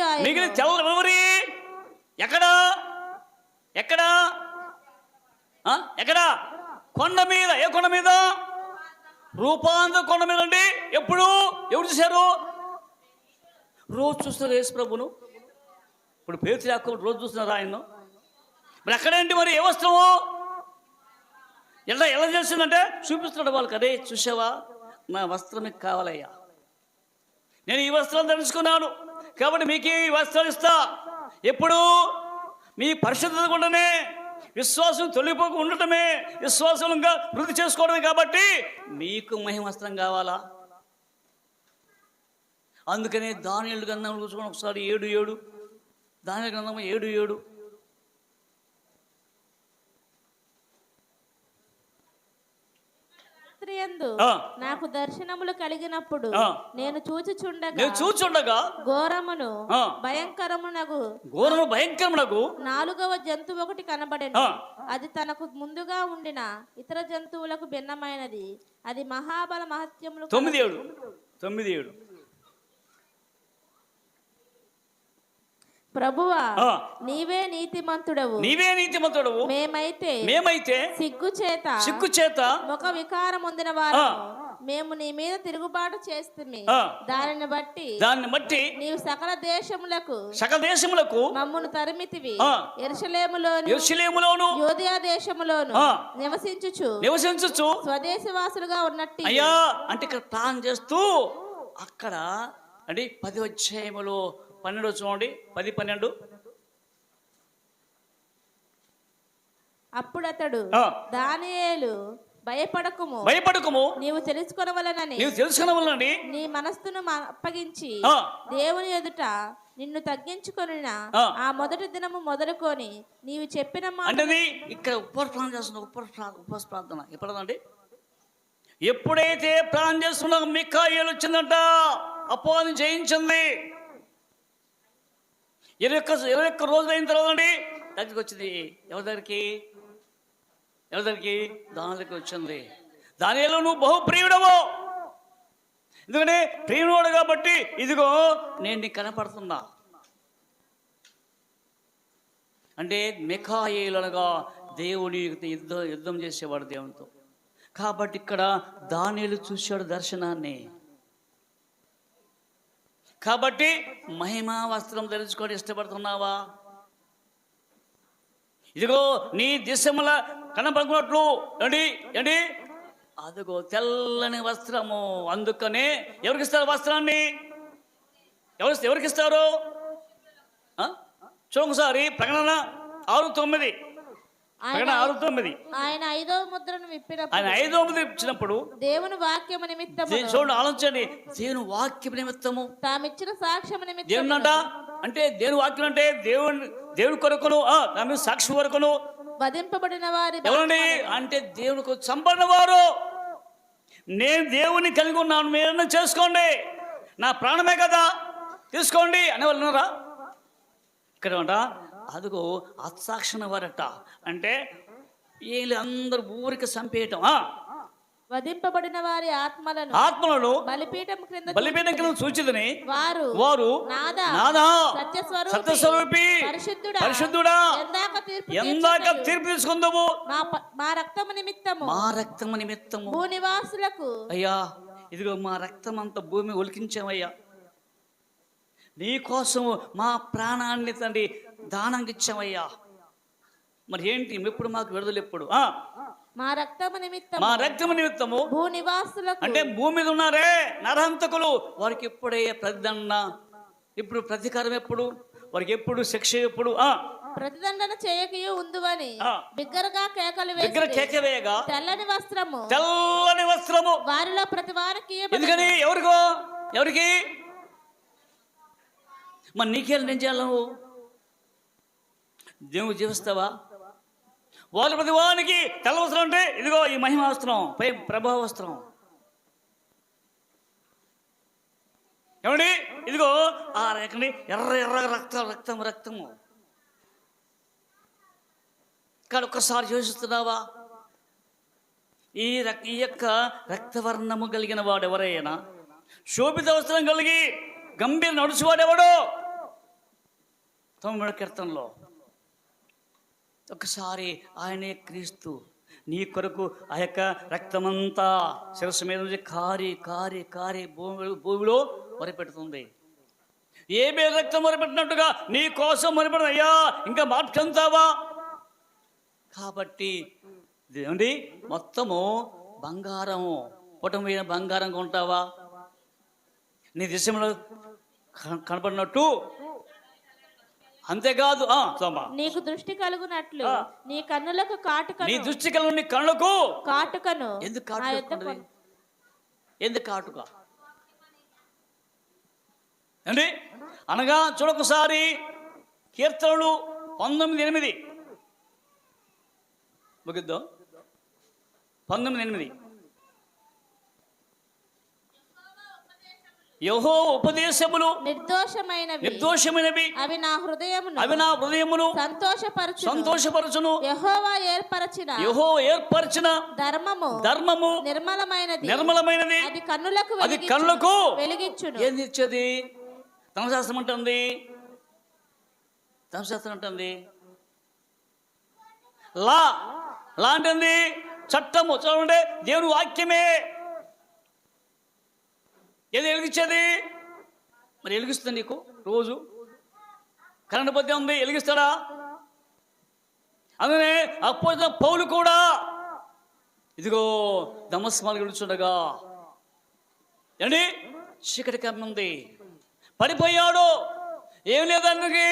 ఎక్కడ? కొండ మీద. ఏ కొండ మీద? రూపాంతర కొండ మీద అండి. ఎవరు చూశారు? రోజు చూస్తారు యేసు ప్రభును. ఇప్పుడు పేతురు యాకోబు రోజు చూస్తున్నారు ఆయన్ను. మరి ఎక్కడేంటి? మరి ఏ వస్త్రము? ఎలా చేసిందంటే చూపిస్తున్నాడు వాళ్ళకి. అదే చూసావా, నా వస్త్రం మీకు కావాలయ్యా, నేను ఈ వస్త్రం తెలుసుకున్నాను కాబట్టి మీకు ఈ వస్త్రం ఇస్తా. ఎప్పుడు? మీ పరిశుద్ధత ఉండటమే, విశ్వాసం తొలగిపోక ఉండటమే, విశ్వాసంగా వృద్ధి చేసుకోవడమే. కాబట్టి మీకు మహిమ వస్త్రం కావాలా? అందుకనే దానియేలు గ్రంథం చూసుకొని ఒకసారి 7:7. దానియేలు గ్రంథం 7:7. నాకు దర్శనములు కలిగినప్పుడు నేను చూచుచుండగా ఘోరమును భయంకరమునగు 4వ జంతువు ఒకటి కనబడెను. అది తనకు ముందుగా ఉండిన ఇతర జంతువులకు భిన్నమైనది. అది మహాబల మహత్యములు. 9:7. ప్రభువా, నీవే నీతిమంతుడవు. మేమైతే సిగ్గుచేత ముఖ వికారం పొందిన వారు మేము నీ మీద తిరుగుబాటు చేస్తుమి. దానిని బట్టి నీవు సకల దేశములకు మమ్మును తరిమితివి. యెరూషలేములోను యూదయ దేశములోను నివసించుచు స్వదేశవాసులుగా ఉన్నట్టు. అయ్యా అంటే ఇక్కడ ప్లాన్ చేస్తూ అక్కడ అంటే 10వ అధ్యాయములో 12 చూడండి. 10-12. అప్పుడు అతడు దానియేలు భయపడకుము, నీవు తెలుసుకొనవలెనని నీ మనస్సును అప్పగించి దేవుని ఎదుట నిన్ను తగ్గించుకొని ఆ మొదటి దినము మొదలుకొని నీవు చెప్పిన మాట. ఇక్కడ ఉపవాస ప్రార్థన ఎప్పుడండి? ఎప్పుడైతే ప్రార్థన చేస్తున్నా మిఖాయేలు వచ్చిందంట, అపవాదిని జయించింది. 21 రోజులు అయిన తర్వాత అండి దగ్గరికి వచ్చింది. ఎవరి దగ్గరికి? దాని దగ్గరికి వచ్చింది. దానిలో నువ్వు బహుప్రియుడవు, ఎందుకంటే ప్రియుడు కాబట్టి ఇదిగో నేను నీకు కనపడుతున్నా అంటే మిఖాయేలు అనగా దేవుని యుద్ధం చేసేవాడు దేవునితో. కాబట్టి ఇక్కడ దానియేలు చూశాడు దర్శనాన్ని. కాబట్టి మహిమా వస్త్రం ధరించుకొని ఇష్టపడుతున్నావా? ఇదిగో నీ దిశముల కనపడుకున్నట్లు ఏంటి అదిగో తెల్లని వస్త్రము. అందుకనే ఎవరికి ఇస్తారు వస్త్రాన్ని? ఎవరికి ఇస్తారు? చూడొకసారి ప్రకటన 6:9. ప్రకటన 6:9. ఆయన 5వ ముద్రను విప్పినప్పుడు, ఆయన 5వ ముద్ర ఇచ్చినప్పుడు దేవుని వాక్యము నిమిత్తము, చూడండి, ఆలోచించండి, దేవుని వాక్యం నిమిత్తము, తామిచ్చిన సాక్ష్యము నిమిత్తము. దేవునంట అంటే దేవుని వాక్యం అంటే దేవుని కొరకును, ఆమె సాక్షి కొరకును వధింపబడిన వారి ఎవరండి అంటే దేవునికి చంపడిన వారు. నేను దేవుని కలిగి ఉన్నాను, మీరన్నా చేసుకోండి, నా ప్రాణమే కదా, తీసుకోండి అనే వాళ్ళు ఉన్నారా? ఇక్కడ అంట అదిగో అసాక్షిన వారట. అంటే వీళ్ళు అందరూ ఊరికి చంపేయటం. వధింపబడిన వారి ఆత్మలను బలిపీఠం క్రింద సూచిదని వారు సత్యస్వరూపి పరిశుద్ధుడా ఎందాక తీర్పు తీసుకుందాము మా రక్తము నిమిత్తము భూనివాసులకు. అయ్యా ఇదిగో మా రక్తం అంతా భూమి ఒలికించామయ్యా, నీ కోసం మా ప్రాణాన్ని తండ్రి దానంగా ఇచ్చామయ్యా. మరి ఏంటి ఎప్పుడు మాకు విడుదల ఎప్పుడు? మా రక్తము నిమిత్తము భూనివాసులకు అంటే భూమి మీద ఉన్నారే నరహంతకులు, వారికి ఎప్పుడే ప్రతిదండ, ఇప్పుడు ప్రతీకారం ఎప్పుడు, వారికి ఎప్పుడు శిక్ష ఎప్పుడు? ప్రతిదండన చేయకయు ఉందువని బిగ్గరగా కేకవేయగా తెల్లని వస్త్రము వారిలో ప్రతి వారికి. ఎందుకని? ఎవరికి? మరి నీకేళ్ళు నేను చేయాలి? నువ్వు దేవుడు జీవిస్తావా? వాళ్ళు ప్రతి వానికి తెల్ల వస్త్రం అంటే ఇదిగో ఈ మహిమ వస్త్రం, పై ప్రభావ వస్త్రం. ఏమండి ఇదిగో ఆ రేకండి ఎర్ర రక్తము. ఇక్కడ ఒక్కసారి యోచిస్తున్నావా? ఈ యొక్క రక్తవర్ణము కలిగిన వాడు ఎవరైనా, శోభిత వస్త్రం కలిగి గంభీర నడుచువాడెవడు? 9వ కీర్తనలో ఒకసారి ఆయనే క్రీస్తు నీ కొరకు ఆ యొక్క రక్తమంతా శిరస్సు మీద నుంచి కారి భూమిలో మొరపెడుతుంది. ఏ మీద రక్తం మొరపెట్టినట్టుగా నీ కోసం మొరపెడ, అయ్యా ఇంకా మార్చంతావా? కాబట్టి ఏమండి మొత్తము బంగారము, పుటమైన బంగారంగా ఉంటావా? నీ దేశంలో కనపడినట్టు. అంతేకాదు నీకు దృష్టి కలుగునట్లు నీ కన్నులకు కాటుకను, నీ దృష్టి కలుగు నీ కళ్ళకు కాటుకను. ఎందుకు కాటుక అండి అనగా చూడొకసారి కీర్తనలు 19:8 ముగిద్దాం. 19:8 యెహోవా ఉపదేశములు నిర్దోషమైనవి, అవి నా హృదయమును సంతోషపరచును. యెహోవా ఏర్పరచిన ధర్మము నిర్మలమైనది, అది కన్నులకు వెలిగించును. ఏంది ఇచ్చేది? ధర్మశాస్త్రం అంటుంది లా అంటుంది చట్టము. చూడండి దేవుని వాక్యమే ఏది వెలిగించేది? మరి వెలిగిస్తుంది నీకు రోజు కరెంటు పద్ధతి ఉంది, వెలిగిస్తాడా? అందుకనే అపోస్తలుడైన పౌలు కూడా ఇదిగో దమస్కు మార్గం నడుచుండగా ఏంటి చీకటి కమ్ముంది, పడిపోయాడు. ఏం లేదు అందుకే,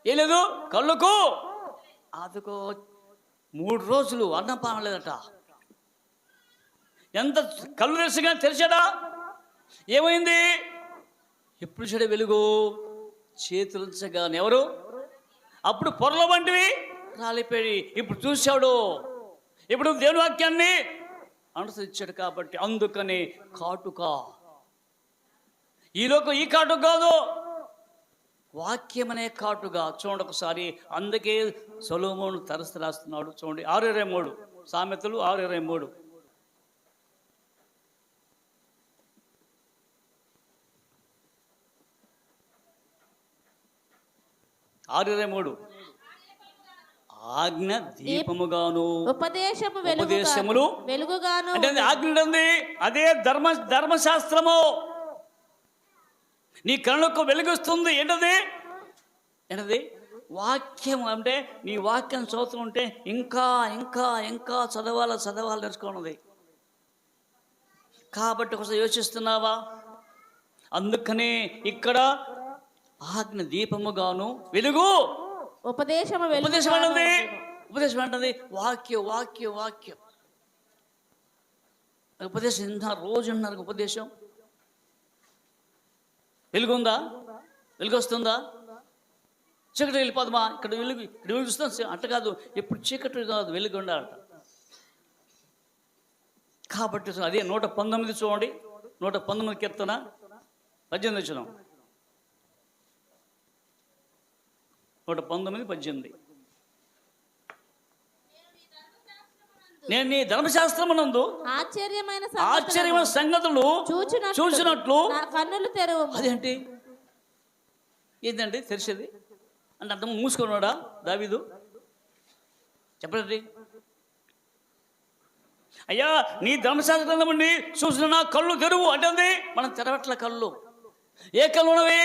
ఏం లేదు, కళ్ళకు అదిగో 3 రోజులు అన్నం పానం లేదట. ఎంత కళ్ళు తెరిచాడా? ఏమైంది? ఎప్పుడు చెడు వెలుగు చేతులుంచగానే ఎవరు? అప్పుడు పొరల వంటివి రాలిపోయి ఇప్పుడు చూశాడు. ఇప్పుడు దేవుని వాక్యాన్ని అనుసరించాడు కాబట్టి అందుకని కాటుక. ఈ కాటుక కాదు, వాక్యం అనే కాటుగా. చూడండి ఒకసారి, అందుకే సొలొమోను తరచు రాస్తున్నాడు. చూడండి 6:23 సామెతలు 6:23. 6:23 ఆజ్ఞ దీపముగాను ఉపదేశములు వెలుగుగాను. అంటే ఆజ్ఞ ఉంది, అదే ధర్మశాస్త్రము నీ కళ్ళకు వెలుగుస్తుంది. ఏంటది? వాక్యం అంటే నీ వాక్యం చదువుతూ ఉంటే ఇంకా ఇంకా ఇంకా చదవాలి నేర్చుకున్నది. కాబట్టి ఒకసారి యోచిస్తున్నావా? అందుకనే ఇక్కడ ఆజ్ఞ దీపముగాను వెలుగు ఉపదేశం అంటుంది. వాక్యం ఉపదేశం వింటున్నారు, రోజు వింటున్నారు ఉపదేశం. వెలుగుందా? వెలుగు వస్తుందా? చీకటి వెళ్ళిపోదమా? ఇక్కడ వెలుగు చూస్తాం. అట్ట కాదు, ఎప్పుడు చీకటి కాదు, వెలుగు ఉండాలట. కాబట్టి అదే 119 చూడండి, 119 కీర్తన 18 వచ్చినాం. 119:18. నేను నీ ధర్మశాస్త్రమునందు ఆశ్చర్యమైన సంగతులు చూసినట్లు కన్నులు తెరువు. అదేంటి? ఏంటండి తెరిచేది అంటే అర్థం? మూసుకున్నాడా దావీదు? చెప్పండి. అయ్యా నీ ధర్మశాస్త్రం నుండి చూసిన నా కళ్ళు తెరువు అంటే మనం తెరవట్ల కళ్ళు. ఏ కళ్ళు ఉన్నవి?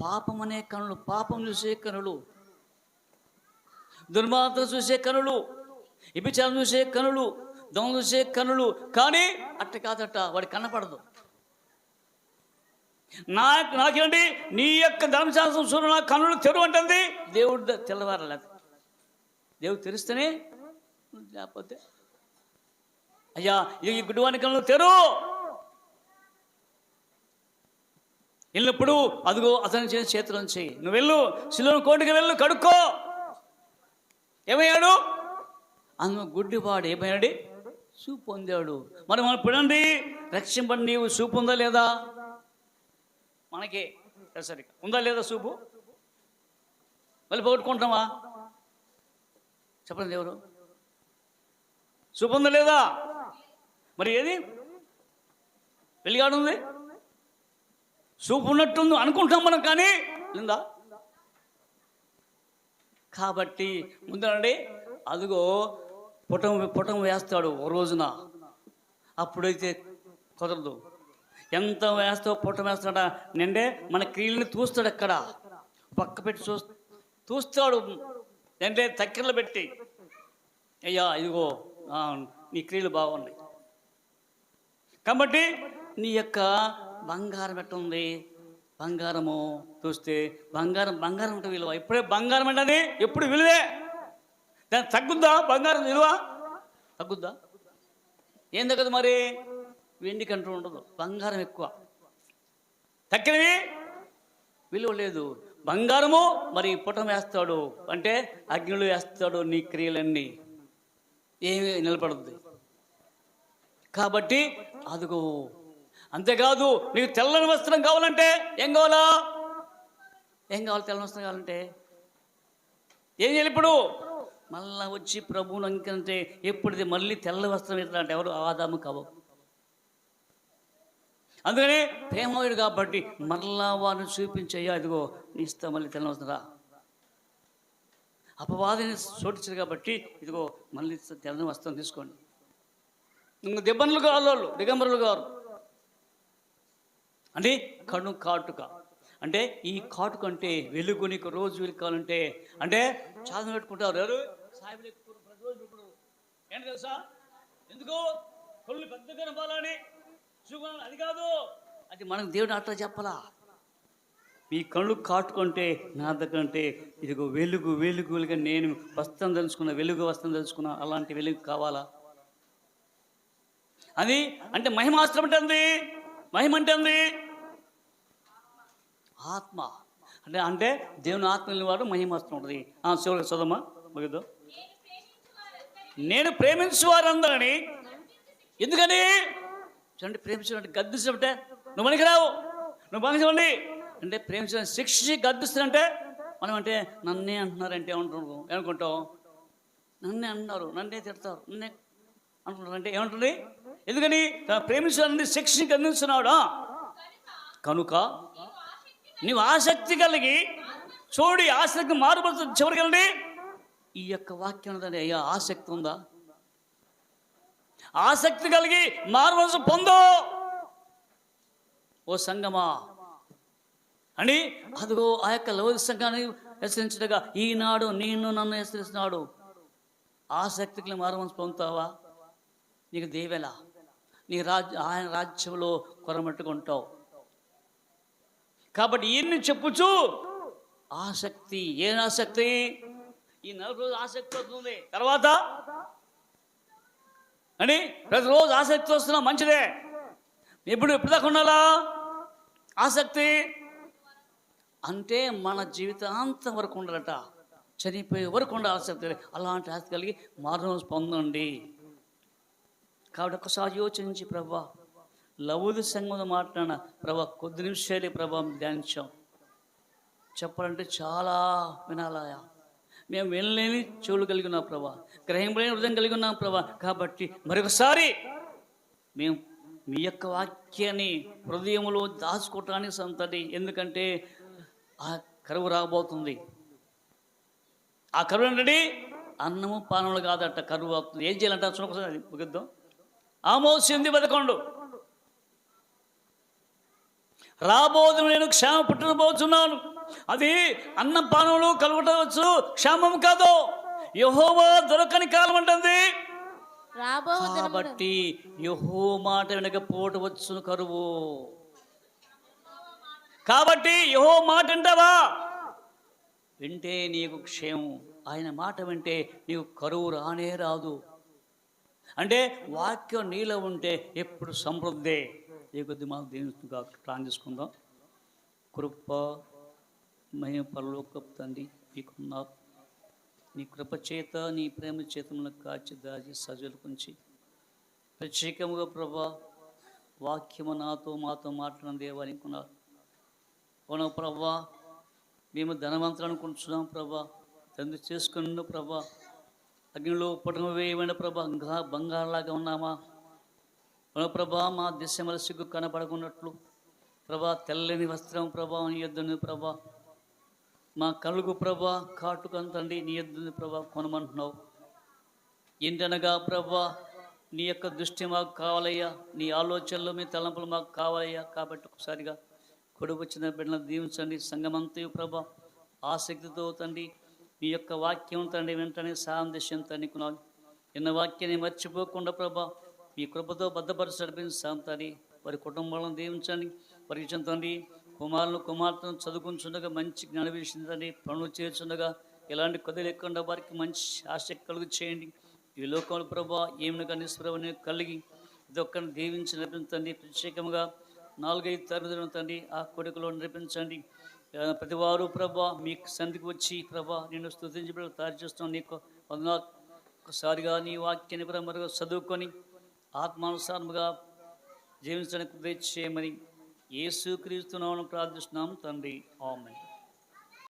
పాపం అనే కనులు, పాపం చూసే కనులు, దుర్మార్గం చూసే కనులు, వ్యభిచారం చూసే కనులు, దొంగ చూసే కనులు. కానీ అట్ట కాదట, వాడి కనపడదు. నాకేంటి? నీ యొక్క ధర్మశాస్త్రం చూడ నా కనులు తెరువు అంటుంది. దేవుడు తెల్లవారలేదు, దేవుడు తెరిస్తేనే, లేకపోతే అయ్యా ఈ గుడ్డివాని కనులు తెరువు. వెళ్ళినప్పుడు అదిగో అతని చేతిలో చేయి, నువ్వు వెళ్ళు శిలోను కోటికి వెళ్ళు, కడుక్కో. ఏమయ్యాడు? అందులో గుడ్డివాడు ఏమయ్యాడు? చూపు పొందాడు. మరి మనం చూడండి, రక్షింపండి, నీవు చూపు ఉందా లేదా? మనకి సరిగ్గా ఉందా లేదా చూపు? మళ్ళీ పోగొట్టుకుంటామా? చెప్పండి, ఎవరు చూపు ఉందా లేదా? మరి ఏది వెలిగాడు ఉంది, చూపు ఉన్నట్టుంది అనుకుంటాం మనం, కానీ లేదా? కాబట్టి ముందండి అదిగో పుటం వేస్తాడు ఓ రోజున. అప్పుడైతే కుదరదు. ఎంత వేస్తావు పుటం వేస్తాడ నిండే మన క్రియలను చూస్తాడు. అక్కడ పక్క పెట్టి చూస్తాడు, అంటే తక్కెరలు పెట్టి, అయ్యా ఇదిగో నీ క్రియలు బాగున్నాయి. కాబట్టి నీ యొక్క బంగారం ఎట్టుంది? బంగారము చూస్తే బంగారం అంటే విలువ. ఇప్పుడే బంగారం అంటే ఎప్పుడు విలువే. దాన్ని తగ్గుద్దా? బంగారం విలువ తగ్గుద్దా? ఏం తగ్గదు మరి? వెండి కంటూ ఉండదు, బంగారం ఎక్కువ. తక్కినవి విలువ లేదు. బంగారము మరి పుటం వేస్తాడు అంటే అగ్నిలో వేస్తాడు, నీ క్రియలన్నీ ఏమి నిలబడుద్ది. కాబట్టి అదిగో. అంతేకాదు, నీకు తెల్లని వస్త్రం కావాలంటే ఏం కావాలి? తెల్లని వస్త్రం కావాలంటే ఏం చేయాలి? ఇప్పుడు మళ్ళా వచ్చి ప్రభువును అంకంటే ఎప్పుడుది మళ్ళీ తెల్ల వస్త్రం ఇస్తాడంటే ఎవరు? ఆదాము కావు. అందుకని ప్రేమయుడు కాబట్టి మరలా వారిని చూపించయ్యా, ఇదిగో నీ ఇస్తా మళ్ళీ తెల్లని వస్త్రం. అపవాదిని చోటించారు కాబట్టి ఇదిగో మళ్ళీ తెల్లని వస్త్రం తీసుకోండి. ఇంక దిబ్బనులు కావాలి, వాళ్ళు దిగంబరులు కావాలి. అంటే కను కాటుక అంటే ఈ కాటుక అంటే వెలుగు. నీకు రోజు వెలుగు కావాలంటే అంటే చాలా పెట్టుకుంటారు. ఎవరు? సాయిబులు ఎక్కువ ప్రతిరోజు పెట్టుకుంటారు. ఏంటి తెలుసా? ఎందుకు? కళ్ళు పెద్దగా కనపాలని, అది కాదు. అది మనకు దేవుడు అట్లా చెప్పాలా. మీ కళ్ళు కాటుకుంటే నా దగ్గర అంటే ఇదిగో వెలుగుగా నేను వస్త్రం తెలుసుకున్నా, వెలుగు వస్త్రం తెలుసుకున్నా, అలాంటి వెలుగు కావాలా? అది అంటే మహిమాస్త్రం అంటే మహిమ అంటే ఆత్మ అంటే దేవుని ఆత్మ వాడు మహిమాస్త్రం ఉంటుంది. శివుడికి చదవమ్మా ముగిద్దు. నేను ప్రేమించు వారందరినీ. ఎందుకని చూడండి, ప్రేమించడం గద్దిస్తుంటే నువ్వు మనకి రావు, నువ్వు పనిచేయండి అంటే ప్రేమించడం శిక్షి గద్దిస్తుంటే మనం అంటే నన్నే అంటున్నారంటే ఏమనుకుంటావు? నన్నే అంటున్నారు, నన్నే తిడతారు, నన్నే అంటున్నారు అంటే ఏమంటుంది? ఎందుకని ప్రేమించాలని శిక్షని గద్దిస్తున్నాడు. కనుక నీవు ఆసక్తి కలిగి చూడి, ఆసక్తి మారుపడుతుంది. చివరికండి ఈ యొక్క వాక్యం అయ్యా ఆసక్తి ఉందా? ఆసక్తి కలిగి మారుమనసు పొందో ఓ సంగమా అని అదిగో ఆ యొక్క లౌకిక సంఘాన్ని హెచ్చరించగా ఈనాడు నేను నన్ను హెచ్చరిస్తున్నాడు. ఆసక్తికి మారు మనసు పొందుతావా? నీకు దేవెలా, నీ ఆయన రాజ్యంలో కొరమట్టుకుంటావు. కాబట్టి ఈయన్ని చెప్పుచు ఆసక్తి, ఏం ఆసక్తి? ఈ 40 రోజులు ఆసక్తి అవుతుంది. తర్వాత అని ప్రతిరోజు ఆసక్తి వస్తున్నా మంచిదే. ఎప్పుడు దాకా ఉండాలా ఆసక్తి? అంటే మన జీవితాంతం వరకు ఉండాలట, చనిపోయే వరకు ఉండాలి ఆసక్తి. అలాంటి ఆసక్తి కలిగి మారు పొందండి. కాబట్టి ఒకసారి యోచించి, ప్రభా లవోది సంఘంలో మాట్లాడిన ప్రభా కొద్ది నిమిషాలే ప్రభా ధ్యానించాం. చెప్పాలంటే చాలా వినాలయా. మేము వినలేని చెవులు కలిగి ఉన్నాం ప్రభా, గ్రహింపలేని హృదయం కలిగి ఉన్నాం ప్రభా. కాబట్టి మరొకసారి మేము మీ యొక్క వాక్యాన్ని హృదయంలో దాచుకోవటానికి సంతటి. ఎందుకంటే ఆ కరువు రాబోతుంది. ఆ కరువు ఏంటండి? అన్నము పానములు కాదట, కరువు అవుతుంది. ఏం చేయాలంట చూడకసారి అది ముగిద్దాం. ఆమోస్ 8:11 రాబోదు నేను క్షేమ పుట్టబోతున్నాను. అది అన్న పానములు కలుగుటవచ్చు, క్షేమం కాదు. యెహోవా దొరకని కాలం అంటుంది. కాబట్టి యెహోవా మాట వినకపోవటవచ్చు కరువు. కాబట్టి యెహోవా మాట వింటావా? వింటే నీకు క్షేమం. ఆయన మాట వింటే నీకు కరువు రానే రాదు. అంటే వాక్యం నీలో ఉంటే ఎప్పుడు సమృద్ధే. ఏ కొద్ది మాకు దేవునిగా ప్లాన్ చేసుకుందాం. కృప మహిమ పరలోకపు తండ్రి మీకున్నారు. నీ కృప చేత, నీ ప్రేమ చేతమును కాచి దాచి సజలుకుంచి ప్రత్యేకముగా ప్రభా వాక్యము మాతో మాట్లాడిన దేవాలనుకున్నారు. అవును ప్రభా, మేము ధనవంతులు అనుకుంటున్నాం ప్రభా, తండ్రి చేసుకున్న ప్రభా, అగ్నిలో పటము వేయమైన ప్రభా బంగారులాగా ఉన్నామా? అవును ప్రభా, మా దిశమల సిగ్గు కనపడకున్నట్లు ప్రభా తెల్లని వస్త్రం ప్రభా నీ యొద్దని ప్రభా, మా కలుగు ప్రభా కాటుకంతండి నీ యొద్దని ప్రభా కొనమంటున్నావు. ఏంటనగా ప్రభా నీ యొక్క దృష్టి మాకు కావాలయ్యా, నీ ఆలోచనలు మీ తలంపులు మాకు కావాలయ్యా. కాబట్టి ఒకసారిగా కొడుకు వచ్చిన బిడ్డలను దీవించండి. సంగమంతయు ప్రభా ఆసక్తితో తండ్రి నీ యొక్క వాక్యం తండ్రి వెంటనే సాందేశం తన్నుకున్నాను. ఎన్న వాక్యాన్ని మర్చిపోకుండా ప్రభా మీ కృపతో భద్రపరచడిపోయిన తండ్రి వారి కుటుంబాలను దీవించండి. వారికి తండ్రి కుమార్తెను చదువుకుంటుండగా మంచి జ్ఞాన విషయండి, పనులు చేస్తుండగా ఎలాంటి కొద్ది లేకుండా వారికి మంచి ఆసక్తి కలుగు చేయండి. ఈ లోకంలో ప్రభా ఏమినగా నిస్ప్రభని కలిగి ఇది ఒక్కరిని దీవించి నడిపించండి. ప్రత్యేకంగా 4-5 తరగతులను తండ్రి ఆ కొడుకులో నడిపించండి. ప్రతివారు ప్రభా మీకు సంధికి వచ్చి ప్రభా నేను స్తుతించి తయారు చేస్తున్నాను. నీకు వందనాలు. ఒకసారిగా నీ వాక్యాన్ని మరొక చదువుకొని ఆత్మానుసారముగా జీవించడానికి దయచేయమని యేసుక్రీస్తు నామమున ప్రార్థిస్తున్నాం తండ్రి. ఆమేన్.